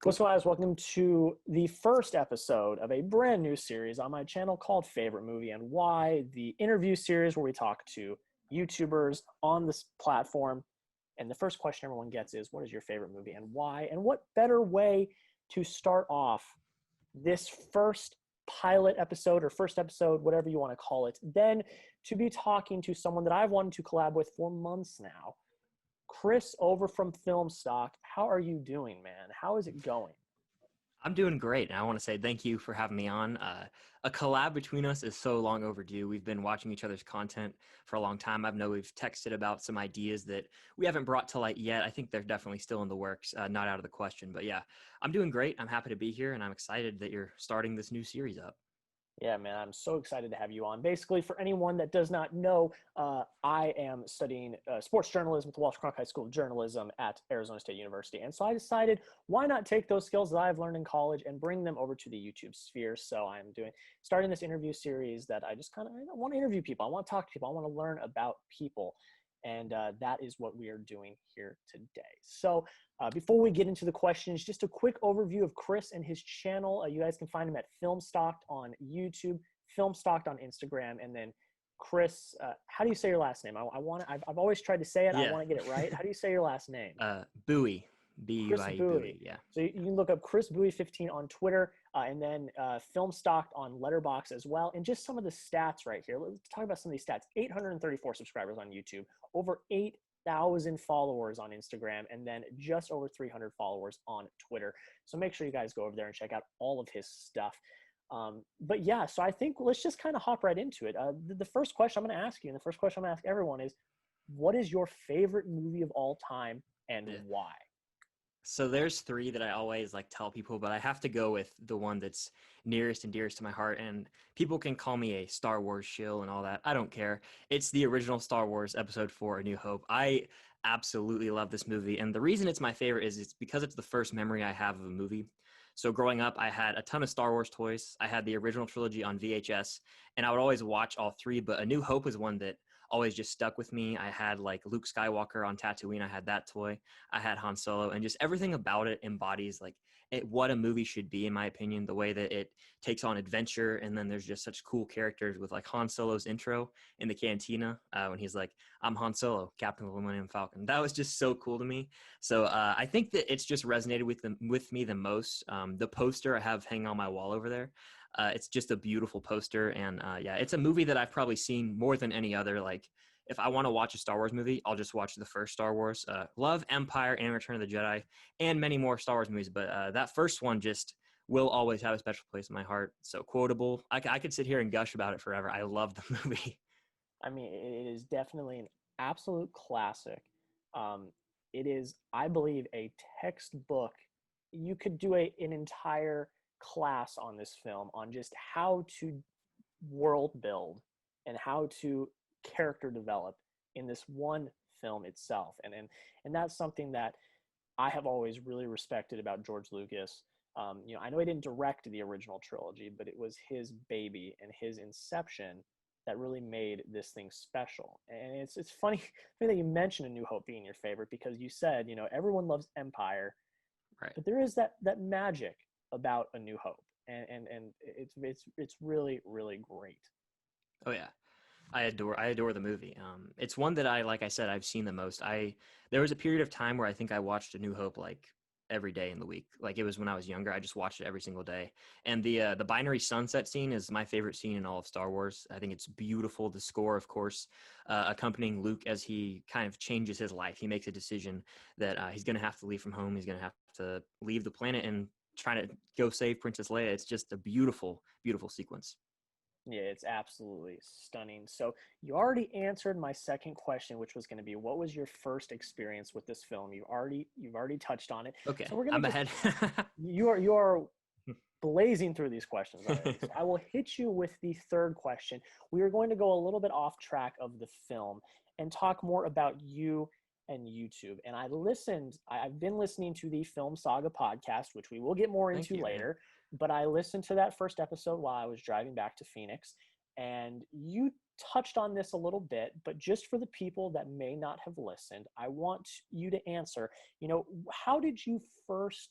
What's going on, guys? Welcome to the first episode of a brand new series on my channel called Favorite Movie and Why, the interview series where we talk to YouTubers on this platform. And the first question everyone gets is, what is your favorite movie and why? And what better way to start off this first pilot episode or first episode, whatever you want to call it, than to be talking to someone that I've wanted to collab with for months now. Chris over from Filmstocked. How are you doing, man? How is it going? I'm doing great, and I want to say thank you for having me on. A collab between us is so long overdue. We've been watching each other's content for a long time. I know we've texted about some ideas that we haven't brought to light yet. I think they're definitely still in the works, not out of the question. But yeah, I'm doing great. I'm happy to be here, and I'm excited that you're starting this new series up. Yeah, man, I'm so excited to have you on. Basically, for anyone that does not know, I am studying sports journalism at the Walsh Cronkite School of Journalism at Arizona State University. And so I decided, why not take those skills that I've learned in college and bring them over to the YouTube sphere? So I'm starting this interview series that I want to interview people. I want to talk to people. I want to learn about people. And that is what we are doing here today. So before we get into the questions, just a quick overview of Chris and his channel. You guys can find him at Filmstocked on YouTube, Filmstocked on Instagram, and then Chris, how do you say your last name? I've always tried to say it. Yeah. I want to get it right. How do you say your last name? Bowie. Chris B-U-I-E, Bowie. yeah. So you can look up Chris Bowie 15 on Twitter, and then Filmstocked on Letterboxd as well. And just some of the stats right here. Let's talk about some of these stats. 834 subscribers on YouTube, over 8,000 followers on Instagram, and then just over 300 followers on Twitter. So make sure you guys go over there and check out all of his stuff. But yeah, so I think let's just kind of hop right into it. The first question I'm going to ask you, and the first question I'm going to ask everyone is, what is your favorite movie of all time and why? So there's three that I always tell people, but I have to go with the one that's nearest and dearest to my heart. And people can call me a Star Wars shill and all that. I don't care. It's the original Star Wars Episode 4, A New Hope. I absolutely love this movie. And the reason it's my favorite is it's because it's the first memory I have of a movie. So growing up, I had a ton of Star Wars toys. I had the original trilogy on VHS, and I would always watch all three. But A New Hope is one that always just stuck with me. I had Luke Skywalker on Tatooine. I had that toy. I had Han Solo, and just everything about it embodies what a movie should be, in my opinion, the way that it takes on adventure. And then there's just such cool characters with Han Solo's intro in the cantina when he's like, "I'm Han Solo, Captain of the Millennium Falcon." That was just so cool to me. So I think that it's just resonated with me the most. The poster I have hanging on my wall over there. It's just a beautiful poster. And yeah, it's a movie that I've probably seen more than any other. If I want to watch a Star Wars movie, I'll just watch the first Star Wars. Love Empire and Return of the Jedi and many more Star Wars movies. But that first one just will always have a special place in my heart. So quotable. I could sit here and gush about it forever. I love the movie. I mean, it is definitely an absolute classic. It is, I believe, a textbook. You could do an entire class on this film on just how to world build and how to character develop in this one film itself. And that's something that I have always really respected about George Lucas. I know he didn't direct the original trilogy, but it was his baby and his inception that really made this thing special. And it's funny that you mentioned A New Hope being your favorite, because you said, everyone loves Empire, Right. but there is that magic about A New Hope. And it's really, really great. Oh yeah. I adore the movie. It's one that like I said, I've seen the most. There was a period of time where I think I watched A New Hope every day in the week. It was when I was younger. I just watched it every single day. And the binary sunset scene is my favorite scene in all of Star Wars. I think it's beautiful. The score, of course, accompanying Luke as he kind of changes his life. He makes a decision that he's going to have to leave from home. He's going to have to leave the planet and try to go save Princess Leia. It's just a beautiful, beautiful sequence. Yeah, it's absolutely stunning. So you already answered my second question, which was going to be, what was your first experience with this film? You've already touched on it. Okay, So we're I'm ahead. you are blazing through these questions already. So I will hit you with the third question. We are going to go a little bit off track of the film and talk more about you and YouTube. And I've been listening to the Film Saga podcast, which we will get more into later. But I listened to that first episode while I was driving back to Phoenix, and you touched on this a little bit, but just for the people that may not have listened, I want you to answer, how did you first,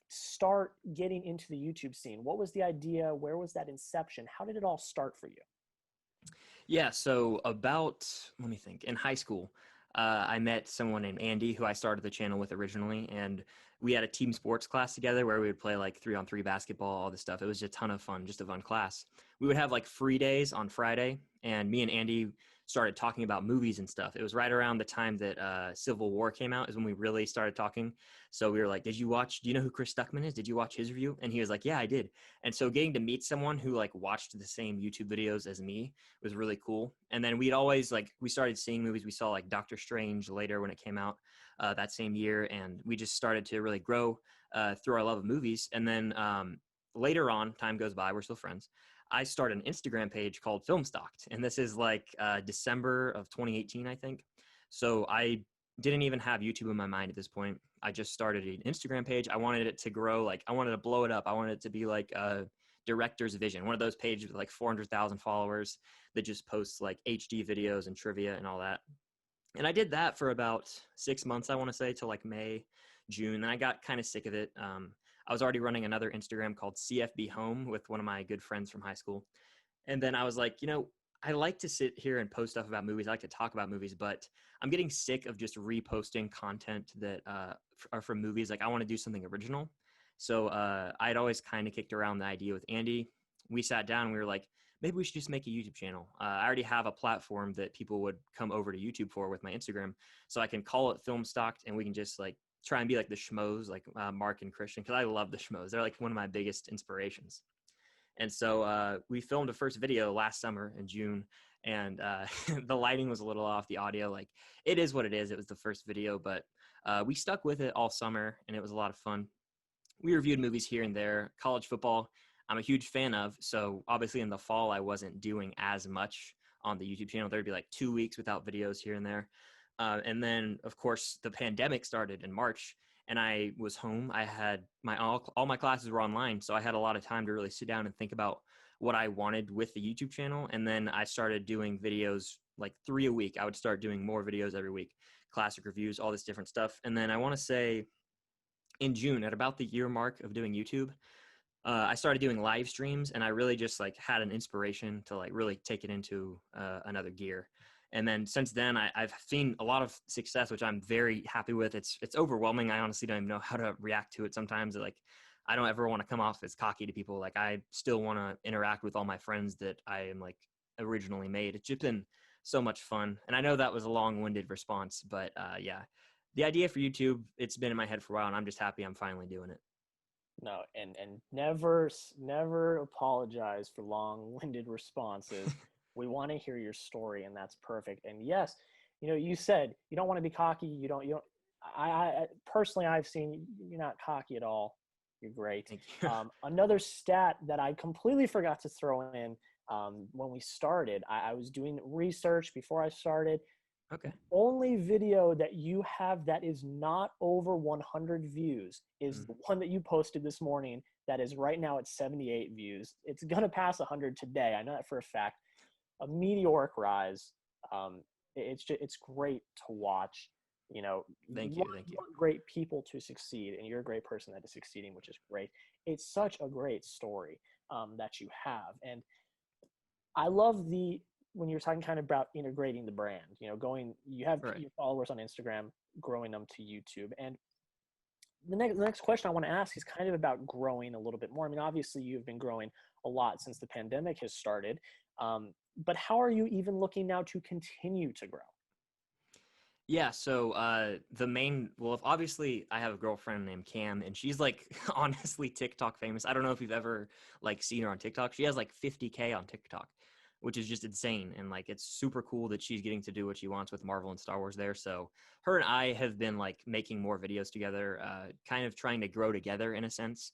start getting into the YouTube scene? What was the idea? Where was that inception? How did it all start for you? Yeah, so about, let me think, in high school, I met someone named Andy who I started the channel with originally, and we had a team sports class together where we would play like 3-on-3 basketball, all this stuff. It was a ton of fun, just a fun class. We would have like free days on Friday, and me and Andy started talking about movies and stuff. It was right around the time that Civil War came out is when we really started talking. So we were like, do you know who Chris Stuckman is? Did you watch his review? And he was like, yeah, I did. And so getting to meet someone who like watched the same YouTube videos as me was really cool. And then we'd always we started seeing movies. We saw like Doctor Strange later when it came out that same year. And we just started to really grow through our love of movies. And then later on, time goes by, we're still friends. I started an Instagram page called Filmstocked. And this is like December of 2018, I think. So I didn't even have YouTube in my mind at this point. I just started an Instagram page. I wanted it to grow. I wanted to blow it up. I wanted it to be like a director's vision, one of those pages with like 400,000 followers that just posts like HD videos and trivia and all that. And I did that for about 6 months, I want to say, till like May, June. And I got kind of sick of it. I was already running another Instagram called CFB Home with one of my good friends from high school. And then I was like, I like to sit here and post stuff about movies. I like to talk about movies, but I'm getting sick of just reposting content that are from movies. Like I want to do something original. So I'd always kind of kicked around the idea with Andy. We sat down and we were like, maybe we should just make a YouTube channel. I already have a platform that people would come over to YouTube for with my Instagram. So I can call it Filmstocked and we can just like try and be like the schmoes, like Mark and Christian, because I love the schmoes. They're like one of my biggest inspirations. And so we filmed a first video last summer in June, and the lighting was a little off, the audio, like it is what it is. It was the first video, but we stuck with it all summer and it was a lot of fun. We reviewed movies here and there. College football, I'm a huge fan of. So obviously in the fall, I wasn't doing as much on the YouTube channel. There'd be like 2 weeks without videos here and there. And then of course the pandemic started in March and I was home. I had all my classes were online. So I had a lot of time to really sit down and think about what I wanted with the YouTube channel. And then I started doing videos like 3 a week. I would start doing more videos every week, classic reviews, all this different stuff. And then I want to say in June, at about the year mark of doing YouTube, I started doing live streams, and I really just like had an inspiration to like really take it into another gear. And then since then, I've seen a lot of success, which I'm very happy with. It's overwhelming. I honestly don't even know how to react to it sometimes. Like, I don't ever want to come off as cocky to people. Like, I still want to interact with all my friends that I am like originally made. It's just been so much fun. And I know that was a long-winded response, but yeah, the idea for YouTube, it's been in my head for a while, and I'm just happy I'm finally doing it. No, and never apologize for long-winded responses. We want to hear your story, and that's perfect. And yes, you said you don't want to be cocky. You don't. I personally, I've seen you're not cocky at all. You're great. Thank you. Another stat that I completely forgot to throw in when we started, I was doing research before I started. Okay. Only video that you have that is not over 100 views is the one that you posted this morning that is right now at 78 views. It's going to pass 100 today. I know that for a fact. A meteoric rise. It's great to watch. Thank You you. Thank you. want great people to succeed, and you're a great person that is succeeding, which is great. It's such a great story that you have. And I love when you're talking kind of about integrating the brand, you have Right. your followers on Instagram, growing them to YouTube. And the next question I want to ask is kind of about growing a little bit more. I mean, obviously you've been growing a lot since the pandemic has started. But how are you even looking now to continue to grow? Yeah, so if obviously I have a girlfriend named Cam and she's like honestly TikTok famous. I don't know if you've ever like seen her on TikTok. She has like 50K on TikTok, which is just insane. And like it's super cool that she's getting to do what she wants with Marvel and Star Wars there. So her and I have been like making more videos together, kind of trying to grow together in a sense.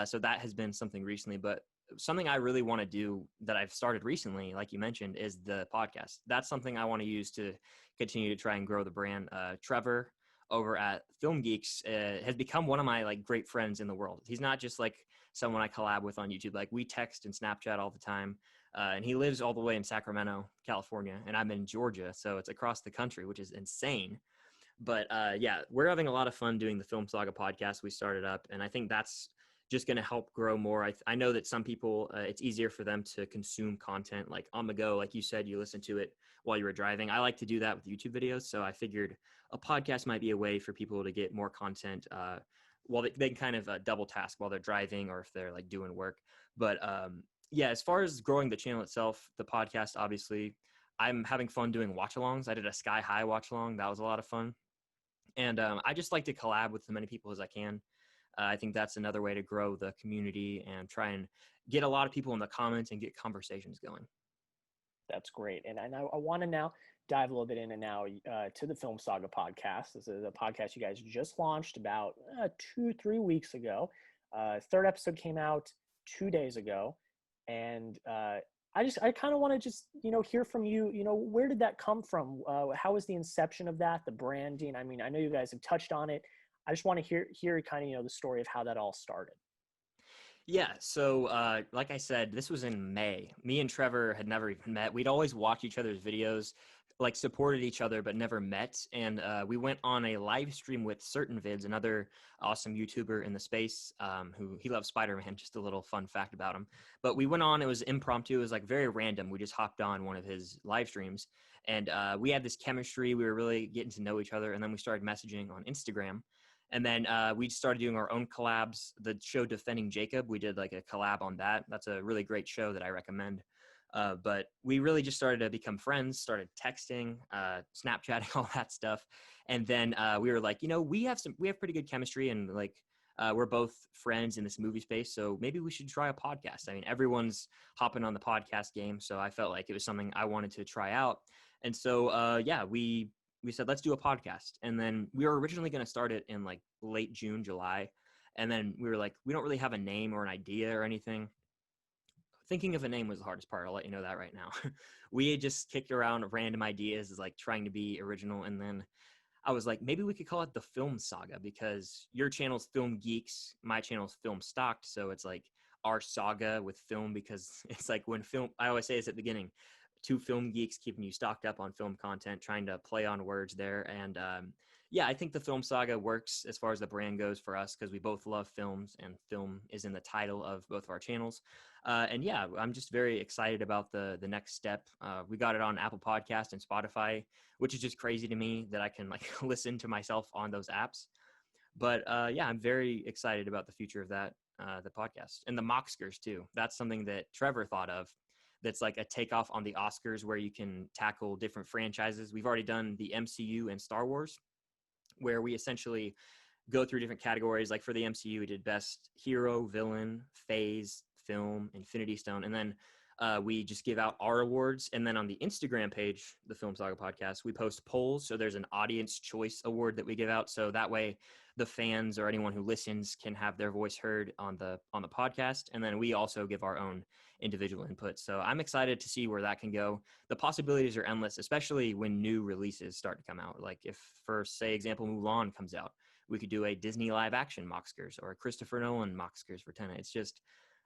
So that has been something recently, but something I really want to do that I've started recently, like you mentioned, is the podcast. That's something I want to use to continue to try and grow the brand. Trevor over at Film Geeks has become one of my like great friends in the world. He's not just like someone I collab with on YouTube. Like we text and Snapchat all the time. And he lives all the way in Sacramento, California, and I'm in Georgia. So it's across the country, which is insane. But yeah, we're having a lot of fun doing the Film Saga podcast we started up, and I think that's just going to help grow more. I know that some people, it's easier for them to consume content like on the go. Like you said, you listen to it while you were driving. I like to do that with YouTube videos. So I figured a podcast might be a way for people to get more content while they can kind of double task while they're driving or if they're like doing work. But yeah, as far as growing the channel itself, the podcast, obviously, I'm having fun doing watch alongs. I did a Sky High watch along. That was a lot of fun. And I just like to collab with as many people as I can. I think that's another way to grow the community and try and get a lot of people in the comments and get conversations going. That's great. And I want to now dive a little bit into now to the Film Saga podcast. This is a podcast you guys just launched about 2-3 weeks ago. Third episode came out 2 days ago. And I kind of want to just, hear from you, where did that come from? How was the inception of that, the branding? I mean, I know you guys have touched on it. I just want to hear kind of, the story of how that all started. Yeah, so like I said, this was in May. Me and Trevor had never even met. We'd always watched each other's videos, like supported each other, but never met. And we went on a live stream with Certain Vids, another awesome YouTuber in the space who he loves Spider-Man, just a little fun fact about him. But we went on, it was impromptu, it was like very random. We just hopped on one of his live streams and we had this chemistry. We were really getting to know each other. And then we started messaging on Instagram. And then we started doing our own collabs. The show Defending Jacob, we did like a collab on that. That's a really great show that I recommend. But we really just started to become friends, started texting, Snapchatting, all that stuff. And then we were like, we have pretty good chemistry and like we're both friends in this movie space. So maybe we should try a podcast. I mean, everyone's hopping on the podcast game. So I felt like it was something I wanted to try out. And so, yeah, we said, let's do a podcast. And then we were originally going to start it in like late June, July. And then we were like, we don't really have a name or an idea or anything. Thinking of a name was the hardest part. I'll let you know that right now. We had just kicked around random ideas as like trying to be original. And then I was like, maybe we could call it the Film Saga because your channel's Film Geeks, my channel's Filmstocked. So it's like our saga with film because it's like when film, I always say this at the beginning, two film geeks keeping you stocked up on film content, trying to play on words there. And yeah, I think the Film Saga works as far as the brand goes for us because we both love films and film is in the title of both of our channels. And yeah, I'm just very excited about the next step. We got it on Apple Podcast and Spotify, which is just crazy to me that I can like listen to myself on those apps. But yeah, I'm very excited about the future of that, the podcast and the Mockskers too. That's something that Trevor thought of that's like a takeoff on the Oscars where you can tackle different franchises. We've already done the MCU and Star Wars, where we essentially go through different categories. Like for the MCU, we did best hero, villain, phase, film, Infinity Stone. And then we just give out our awards. And then on the Instagram page, the Film Saga Podcast, we post polls. So there's an audience choice award that we give out. So that way the fans or anyone who listens can have their voice heard on the podcast. And then we also give our own individual input. So I'm excited to see where that can go. The possibilities are endless, especially when new releases start to come out. Like if, for say, example, Mulan comes out, we could do a Disney live action Mockskers or a Christopher Nolan Mockskers for Tenet. It's just,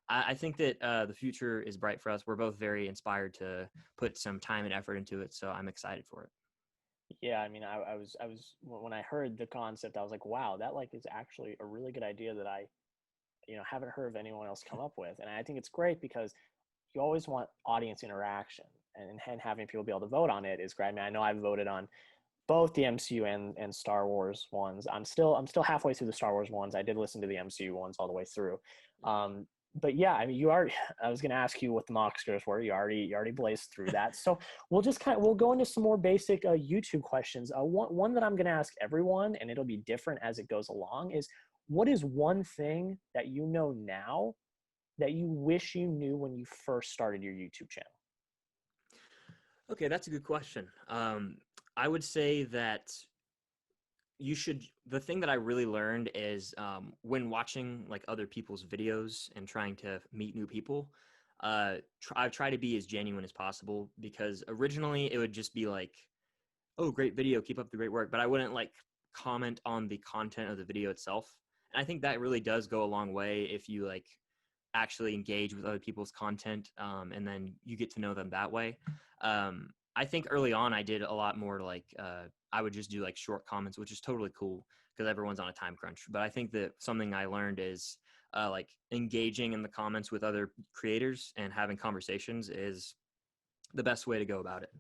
I think that the future is bright for us. We're both very inspired to put some time and effort into it. So I'm excited for it. Yeah, I mean, I was when I heard the concept, I was like, wow, that like is actually a really good idea that I haven't heard of anyone else come up with. And I think it's great because you always want audience interaction and having people be able to vote on it is great. I mean, I know I've voted on both the MCU and Star Wars ones. I'm still halfway through the Star Wars ones. I did listen to the MCU ones all the way through. But yeah, I mean, you already, I was going to ask you what the Mockskers were. You already blazed through that. So we'll go into some more basic YouTube questions. One that I'm going to ask everyone, and it'll be different as it goes along, is what is one thing that you know now that you wish you knew when you first started your YouTube channel? Okay, that's a good question. I would say that the thing that I really learned is when watching like other people's videos and trying to meet new people, I try to be as genuine as possible because originally it would just be like, oh, great video, keep up the great work. But I wouldn't like comment on the content of the video itself. And I think that really does go a long way if you like actually engage with other people's content and then you get to know them that way. I think early on I did a lot more like I would just do like short comments, which is totally cool because everyone's on a time crunch. But I think that something I learned is like engaging in the comments with other creators and having conversations is the best way to go about it.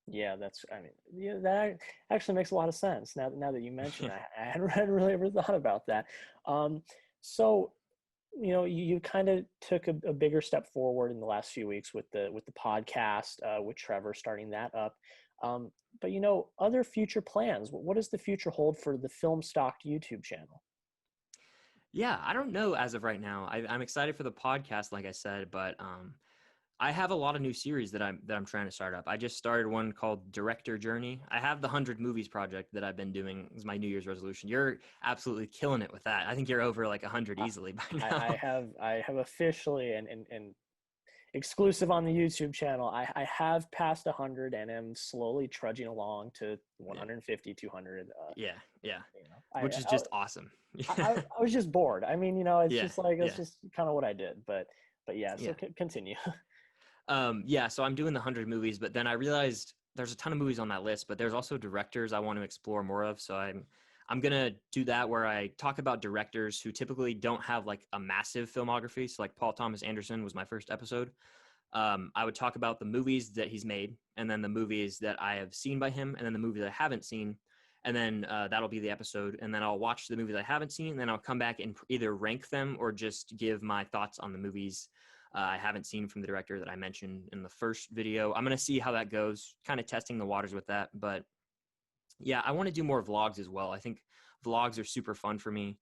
Yeah, I mean, yeah, that actually makes a lot of sense. Now that you mention it, I hadn't really ever thought about that. Um, so, you kind of took a bigger step forward in the last few weeks with the podcast, with Trevor starting that up. Um, but other future plans. What does the future hold for the Filmstocked YouTube channel? Yeah, I don't know as of right now. I'm excited for the podcast, like I said, but I have a lot of new series that I'm trying to start up. I just started one called Director Journey. I have the 100 Movies project that I've been doing as my New Year's resolution. You're absolutely killing it with that. I think you're over like 100 I, easily by I now. have officially and exclusive on the YouTube channel. I have passed 100 and am slowly trudging along to Yeah, 150, 200. yeah, yeah. I, Which is just awesome. I was just bored. I mean, it's Yeah, just like it's yeah, just kind of what I did. But yeah. So yeah. continue. Yeah, so I'm doing the 100 movies, but then I realized there's a ton of movies on that list, but there's also directors I want to explore more of. So I'm gonna do that where I talk about directors who typically don't have like a massive filmography. So like Paul Thomas Anderson was my first episode. I would talk about the movies that he's made, and then the movies that I have seen by him, and then the movies I haven't seen, and then that'll be the episode. And then I'll watch the movies I haven't seen, and then I'll come back and either rank them or just give my thoughts on the movies I haven't seen from the director that I mentioned in the first video. I'm gonna see how that goes, kind of testing the waters with that. But yeah, I want to do more vlogs as well. I think vlogs are super fun for me.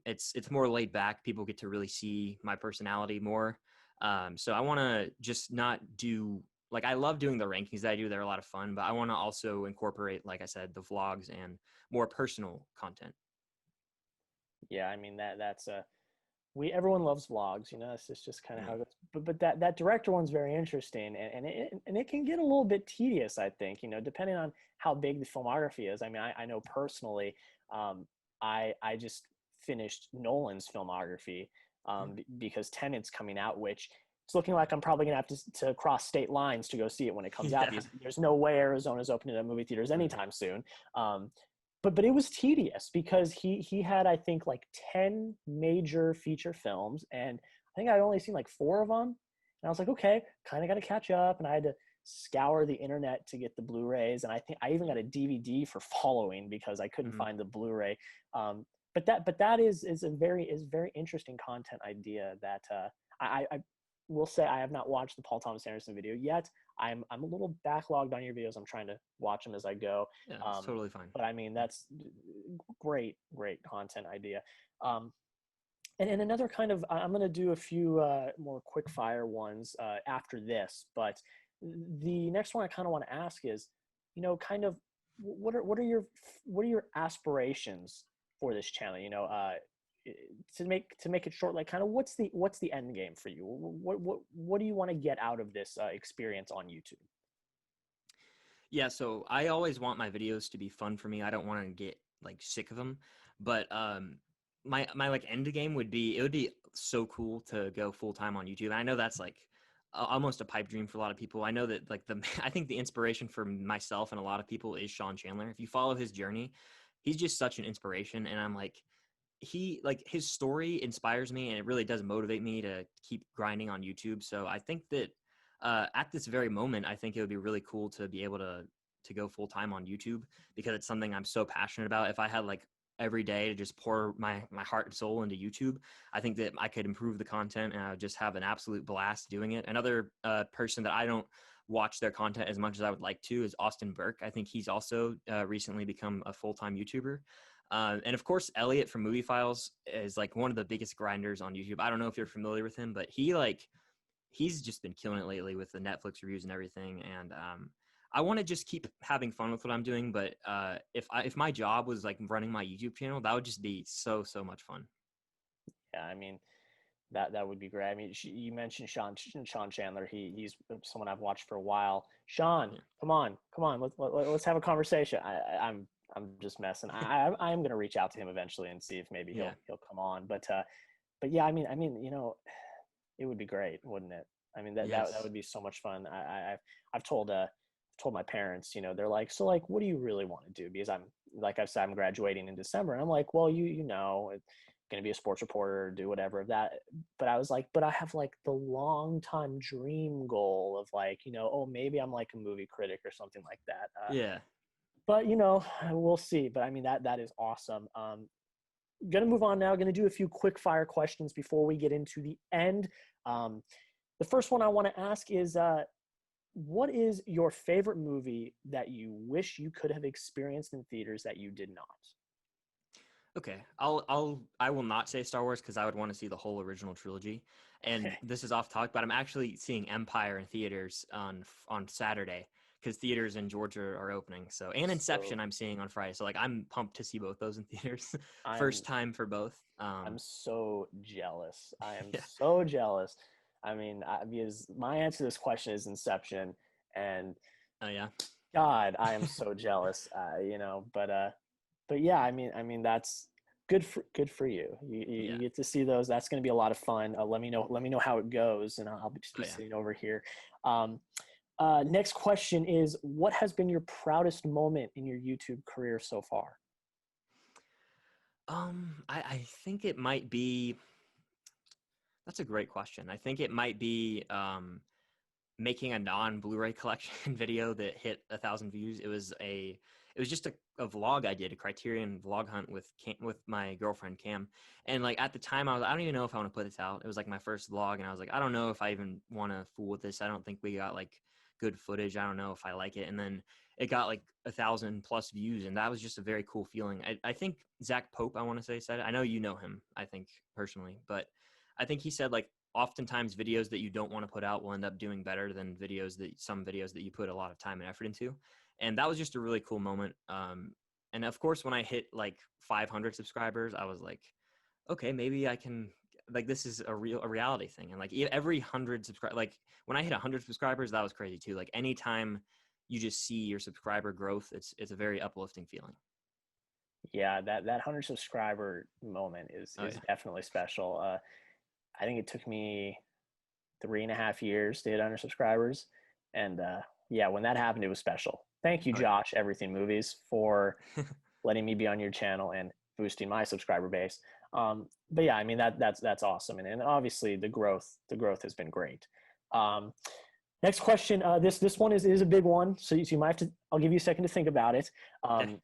It's more laid back. People get to really see my personality more. So I want to just not do like I love doing the rankings that I do. They're a lot of fun, but I want to also incorporate, like I said, the vlogs and more personal content. Yeah, I mean that's we everyone loves vlogs. It's just kind of Yeah. how it goes. But that director one's very interesting, and it can get a little bit tedious. I think depending on how big the filmography is. I mean, I know personally, um, I just finished Nolan's filmography because Tenet's coming out, which it's looking like I'm probably gonna have to cross state lines to go see it when it comes out Yeah. because there's no way Arizona's opening up movie theaters Mhm. anytime soon. But it was tedious because he had, I think, like 10 major feature films, and I think I'd only seen like 4 of them. And I was like, okay, kind of got to catch up. And I had to scour the internet to get the Blu-rays, and I think I even got a DVD for Following because I couldn't Mhm. find the Blu-ray. But that is very interesting content idea that I will say I have not watched the Paul Thomas Anderson video yet. I'm a little backlogged on your videos. I'm trying to watch them as I go. Yeah, it's Um, totally fine. but I mean, that's great content idea. Um, and another kind of, I'm going to do a few more quick fire ones after this. But the next one I kind of want to ask is, kind of what are your aspirations for this channel? To make it short, like kind of what's the end game for you? What do you want to get out of this experience on YouTube? Yeah, so I always want my videos to be fun for me. I don't want to get like sick of them. But my like end game would be it would be so cool to go full time on YouTube. And I know that's like almost a pipe dream for a lot of people. I know that like the I think the inspiration for myself and a lot of people is Sean Chandler. If you follow his journey, he's just such an inspiration, and I'm like he like his story inspires me, and it really does motivate me to keep grinding on YouTube. So I think that at this very moment, I think it would be really cool to be able to go full time on YouTube because it's something I'm so passionate about. If I had like every day to just pour my heart and soul into YouTube, I think that I could improve the content and I would just have an absolute blast doing it. Another person that I don't watch their content as much as I would like to is Austin Burke. I think he's also recently become a full time YouTuber. And of course, Elliot from Movie Files is like one of the biggest grinders on YouTube. I don't know if you're familiar with him, but he's just been killing it lately with the Netflix reviews and everything. And I want to just keep having fun with what I'm doing. But if my job was like running my YouTube channel, that would just be so much fun. Yeah, I mean, that would be great. I mean, you mentioned Sean Chandler. He's someone I've watched for a while. Sean, Yeah. come on, let's have a conversation. I'm just messing. I am gonna reach out to him eventually and see if maybe Yeah. he'll come on. But yeah, I mean, it would be great, wouldn't it? I mean, that Yes. would be so much fun. I've told my parents, you know, they're like, so like, what do you really want to do? Because I'm, like I've said, I'm graduating in December, and I'm like, well, you know, it's going to be a sports reporter, do whatever of that. But I was like, but I have like the long time dream goal of like, you know, oh, maybe I'm like a movie critic or something like that. Yeah. But you know, we'll see. But I mean, that is awesome. Gonna move on now. Gonna do a few quick fire questions before we get into the end. Um, the first one I want to ask is, what is your favorite movie that you wish you could have experienced in theaters that you did not? Okay, I will not say Star Wars because I would want to see the whole original trilogy. And Okay. this is off topic, but I'm actually seeing Empire in theaters on Saturday because theaters in Georgia are opening. So and So Inception I'm seeing on Friday. So like I'm pumped to see both those in theaters. I'm First time for both. I'm so jealous. I am Yeah. so jealous. I mean, because my answer to this question is Inception, and Oh yeah. God, I am so jealous. You know, but yeah, that's good for you. You Yeah. get to see those. That's going to be a lot of fun. Let me know how it goes, and I'll just Oh be yeah. sitting over here. Um, Next question is, what has been your proudest moment in your YouTube career so far? I think it might be. That's a great question. I think it might be making a non-Blu-ray collection video that hit 1,000 views. It was just a vlog I did, a Criterion vlog hunt with my girlfriend Cam, and like at the time I don't even know if I want to put this out. It was like my first vlog, and I was like, I don't know if I even want to fool with this. I don't think we got like good footage. I don't know if I like it. And then it got like 1,000+ views, and that was just a very cool feeling. I think Zach Pope, I want to say, said it. I know you know him, I think personally, but I think he said like oftentimes videos that you don't want to put out will end up doing better than some videos that you put a lot of time and effort into. And that was just a really cool moment. And of course, when I hit like 500 subscribers, I was like, okay, maybe I can, like, this is a reality thing. And like every 100 like when I hit 100 subscribers, that was crazy too. Like anytime you just see your subscriber growth, it's a very uplifting feeling. Yeah, that 100 subscriber moment Oh is yeah. definitely special. I think it took me 3.5 years to hit 100 subscribers, and yeah, when that happened, it was special. Thank you, Oh yeah. Josh, Everything Movies, for letting me be on your channel and boosting my subscriber base. But yeah, I mean that's awesome, and obviously the growth has been great. Um, Next question. This one is a big one, so you might have to. I'll give you a second to think about it. Okay.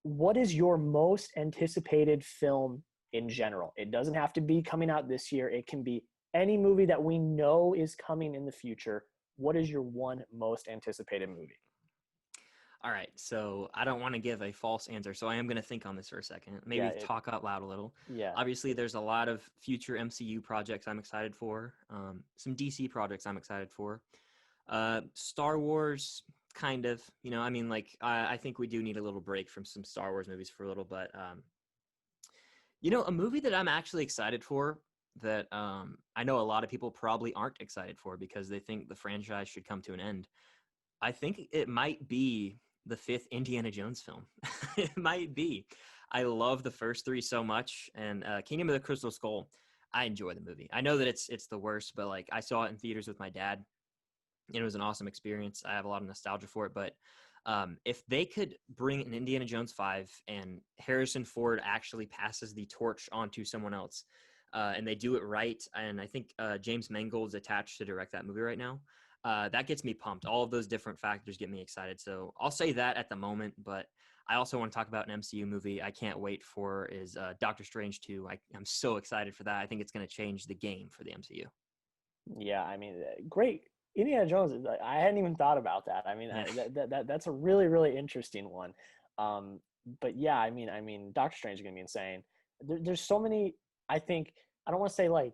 What is your most anticipated film in general? It doesn't have to be coming out this year. It can be any movie that we know is coming in the future. What is your one most anticipated movie? All right, so I don't want to give a false answer, so I am going to think on this for a second. Yeah, Maybe talk out loud a little. yeah. Obviously, there's a lot of future MCU projects I'm excited for. Some DC projects I'm excited for. Star Wars, kind of. You know, I mean, like I think we do need a little break from some Star Wars movies for a little, but you know, a movie that I'm actually excited for that I know a lot of people probably aren't excited for because they think the franchise should come to an end. I think it might be the fifth Indiana Jones film. It might be. I love the first three so much, and Kingdom of the Crystal Skull. I enjoy the movie. I know that it's the worst, but like I saw it in theaters with my dad, and it was an awesome experience. I have a lot of nostalgia for it. But if they could bring an Indiana Jones 5 and Harrison Ford actually passes the torch onto someone else, and they do it right, and I think James Mangold is attached to direct that movie right now. That gets me pumped. All of those different factors get me excited. So I'll say that at the moment, but I also want to talk about an MCU movie I can't wait for is Doctor Strange 2. I'm so excited for that. I think it's going to change the game for the MCU. Yeah, I mean, great. Indiana Jones. I hadn't even thought about that. I mean, Yeah. that's a really really interesting one. Um, but yeah, Doctor Strange is gonna be insane. There's so many. I think I don't want to say like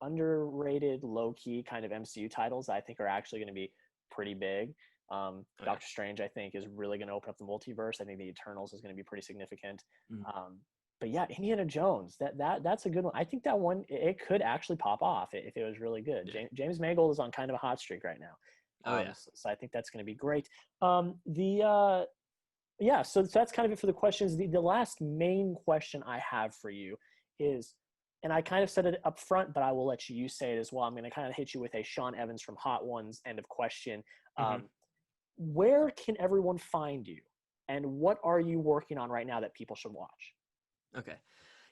underrated, low key kind of MCU titles that I think are actually going to be pretty big. Oh, yeah. Doctor Strange, I think, is really going to open up the multiverse. I think the Eternals is going to be pretty significant. Mm. But yeah, Indiana Jones, that's a good one. I think that one it could actually pop off if it was really good. Yeah. James Mangold is on kind of a hot streak right now. Oh, yeah. So I think that's going to be great. Yeah, so that's kind of it for the questions. The last main question I have for you is, and I kind of said it up front, but I will let you say it as well. I'm going to kind of hit you with a Sean Evans from Hot Ones end of question. Hmm. Where can everyone find you, and what are you working on right now that people should watch? Okay.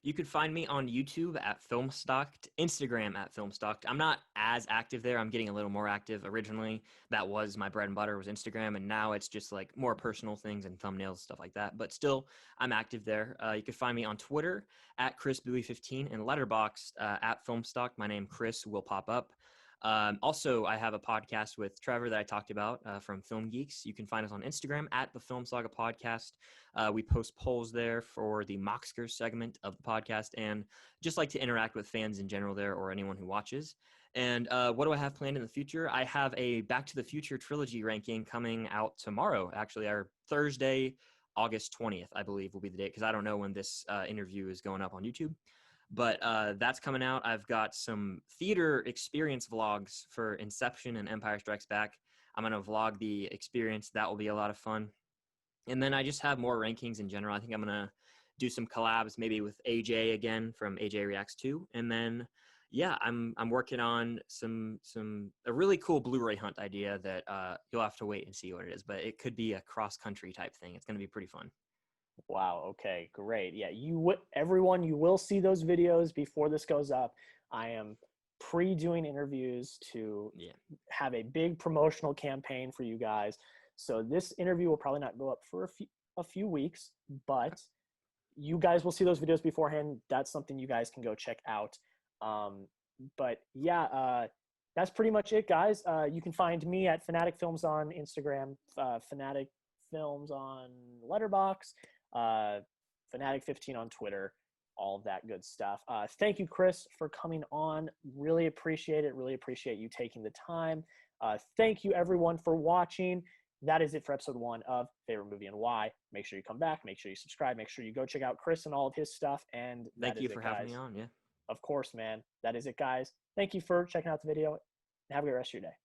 You could find me on YouTube at Filmstocked, Instagram at Filmstocked. I'm not as active there. I'm getting a little more active. Originally, that was my bread and butter was Instagram, and now it's just like more personal things and thumbnails, stuff like that. But still, I'm active there. You could find me on Twitter at ChrisBowie15 and Letterboxd at Filmstocked. My name Chris will pop up. Also, I have a podcast with Trevor that I talked about from Film Geeks. You can find us on Instagram at TheFilmSagaPodcast. We post polls there for the Moxker segment of the podcast and just like to interact with fans in general there or anyone who watches. And what do I have planned in the future? I have a Back to the Future trilogy ranking coming out tomorrow, actually, our Thursday, August 20th, I believe will be the date, because I don't know when this interview is going up on YouTube. But that's coming out. I've got some theater experience vlogs for Inception and Empire Strikes Back. I'm going to vlog the experience. That will be a lot of fun. And then I just have more rankings in general. I think I'm going to do some collabs maybe with AJ again from AJ Reacts 2. And then, yeah, I'm working on a really cool Blu-ray hunt idea that you'll have to wait and see what it is. But it could be a cross-country type thing. It's going to be pretty fun. Wow. Okay. Great. Yeah. Everyone, you will see those videos before this goes up. I am pre-doing interviews to have a big promotional campaign for you guys. So this interview will probably not go up for a few weeks, but you guys will see those videos beforehand. That's something you guys can go check out. But yeah, that's pretty much it, guys. You can find me at FinaticFilms on Instagram, FinaticFilms on Letterboxd, Fanatic15 on Twitter, all of that good stuff. Thank you, Chris, for coming on. Really appreciate it. Really appreciate you taking the time. Thank you, everyone, for watching. That is it for episode 1 of Favorite Movie and Why. Make sure you come back. Make sure you subscribe. Make sure you go check out Chris and all of his stuff. And Thank you for having me on. Yeah. Of course, man. That is it, guys. Thank you for checking out the video. Have a great rest of your day.